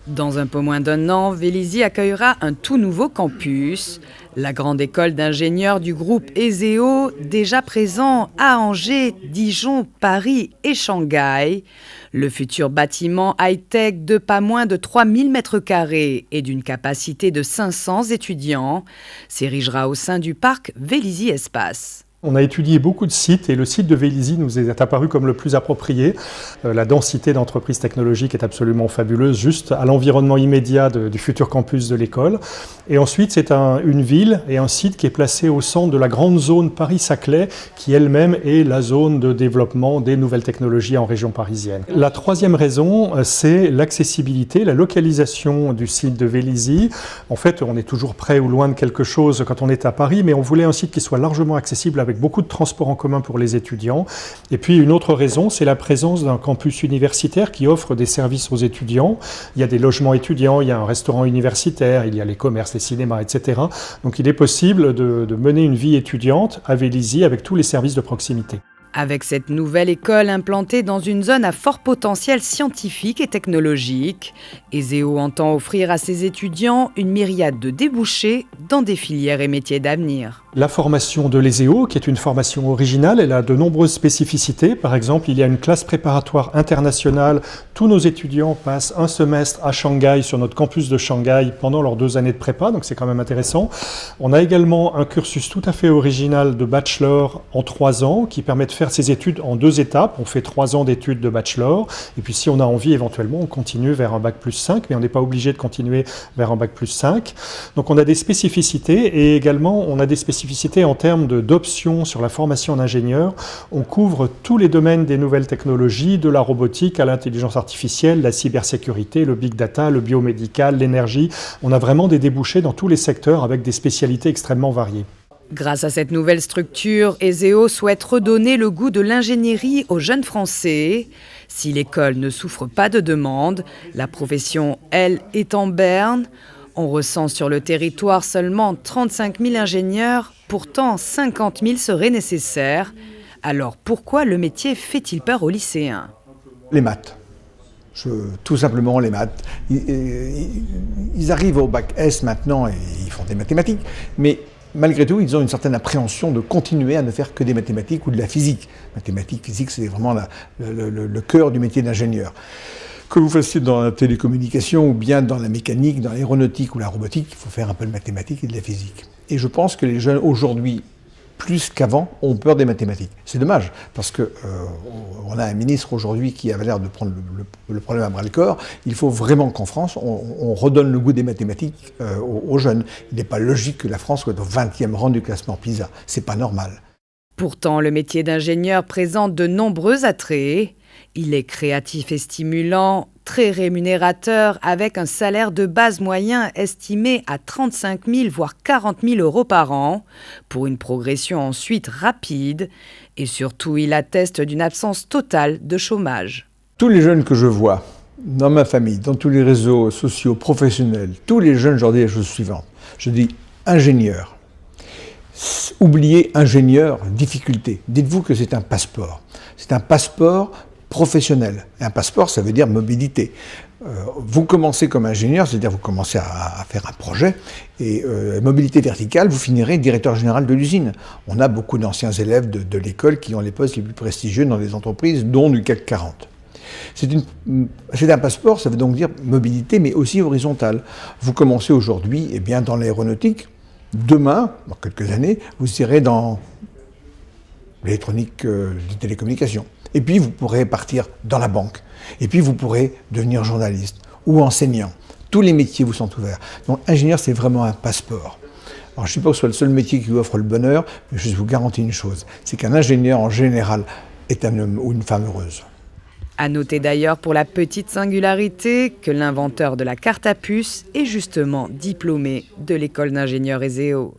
Dans un peu moins d'un an, Vélizy accueillera un tout nouveau campus, la grande école d'ingénieurs du groupe ESEO, déjà présent à Angers, Dijon, Paris et Shanghai. Le futur bâtiment high-tech de pas moins de 3000 m² et d'une capacité de 500 étudiants s'érigera au sein du parc Vélizy Espace. On a étudié beaucoup de sites et le site de Vélizy nous est apparu comme le plus approprié. La densité d'entreprises technologiques est absolument fabuleuse, juste à l'environnement immédiat du futur campus de l'école. Et ensuite, c'est une ville et un site qui est placé au centre de la grande zone Paris-Saclay, qui elle-même est la zone de développement des nouvelles technologies en région parisienne. La troisième raison, c'est l'accessibilité, la localisation du site de Vélizy. En fait, on est toujours près ou loin de quelque chose quand on est à Paris, mais on voulait un site qui soit largement accessible avec beaucoup de transports en commun pour les étudiants. Et puis une autre raison, c'est la présence d'un campus universitaire qui offre des services aux étudiants. Il y a des logements étudiants, il y a un restaurant universitaire, il y a les commerces, les cinémas, etc. Donc il est possible de mener une vie étudiante à Vélizy avec tous les services de proximité. Avec cette nouvelle école implantée dans une zone à fort potentiel scientifique et technologique, ESEO entend offrir à ses étudiants une myriade de débouchés dans des filières et métiers d'avenir. La formation de l'ESEO, qui est une formation originale, elle a de nombreuses spécificités. Par exemple, il y a une classe préparatoire internationale. Tous nos étudiants passent un semestre à Shanghai, sur notre campus de Shanghai, pendant leurs 2 années de prépa, donc c'est quand même intéressant. On a également un cursus tout à fait original de bachelor en 3 ans, qui permet de faire ses études en 2 étapes. On fait 3 ans d'études de bachelor, et puis si on a envie, éventuellement, on continue vers un bac plus 5, mais on n'est pas obligé de continuer vers un bac plus 5. Donc on a des spécificités, et également on a des spécificités en termes d'options sur la formation d'ingénieurs. On couvre tous les domaines des nouvelles technologies, de la robotique à l'intelligence artificielle, la cybersécurité, le big data, le biomédical, l'énergie. On a vraiment des débouchés dans tous les secteurs avec des spécialités extrêmement variées. Grâce à cette nouvelle structure, ESEO souhaite redonner le goût de l'ingénierie aux jeunes Français. Si l'école ne souffre pas de demande, la profession, elle, est en berne. On recense sur le territoire seulement 35 000 ingénieurs, pourtant 50 000 seraient nécessaires. Alors pourquoi le métier fait-il peur aux lycéens ? Les maths. Tout simplement les maths. Ils arrivent au bac S maintenant et ils font des mathématiques, mais malgré tout, ils ont une certaine appréhension de continuer à ne faire que des mathématiques ou de la physique. Mathématiques, physique, c'est vraiment le cœur du métier d'ingénieur. Que vous fassiez dans la télécommunication ou bien dans la mécanique, dans l'aéronautique ou la robotique, il faut faire un peu de mathématiques et de la physique. Et je pense que les jeunes aujourd'hui, plus qu'avant, ont peur des mathématiques. C'est dommage, parce qu'on a un ministre aujourd'hui qui avait l'air de prendre le problème à bras-le-corps. Il faut vraiment qu'en France, on redonne le goût des mathématiques aux jeunes. Il n'est pas logique que la France soit au 20e rang du classement PISA. C'est pas normal. Pourtant, le métier d'ingénieur présente de nombreux attraits. Il est créatif et stimulant, très rémunérateur, avec un salaire de base moyen estimé à 35 000 voire 40 000 euros par an, pour une progression ensuite rapide. Et surtout, il atteste d'une absence totale de chômage. Tous les jeunes que je vois, dans ma famille, dans tous les réseaux sociaux, professionnels, tous les jeunes, je leur dis la chose suivante. Je dis ingénieur. Oubliez ingénieur, difficulté. Dites-vous que c'est un passeport. C'est un passeport professionnel. Et un passeport, ça veut dire mobilité. Vous commencez comme ingénieur, c'est-à-dire vous commencez à faire un projet, et mobilité verticale, vous finirez directeur général de l'usine. On a beaucoup d'anciens élèves de l'école qui ont les postes les plus prestigieux dans les entreprises, dont du CAC 40. C'est un passeport, ça veut donc dire mobilité, mais aussi horizontale. Vous commencez aujourd'hui, eh bien, dans l'aéronautique. Demain, dans quelques années, vous irez dans l'électronique des télécommunications. Et puis, vous pourrez partir dans la banque. Et puis, vous pourrez devenir journaliste ou enseignant. Tous les métiers vous sont ouverts. Donc, ingénieur, c'est vraiment un passeport. Alors, je ne suis pas que ce soit le seul métier qui vous offre le bonheur, mais je vous garantis une chose, c'est qu'un ingénieur, en général, est un homme ou une femme heureuse. À noter d'ailleurs pour la petite singularité que l'inventeur de la carte à puce est justement diplômé de l'école d'ingénieurs ESEO.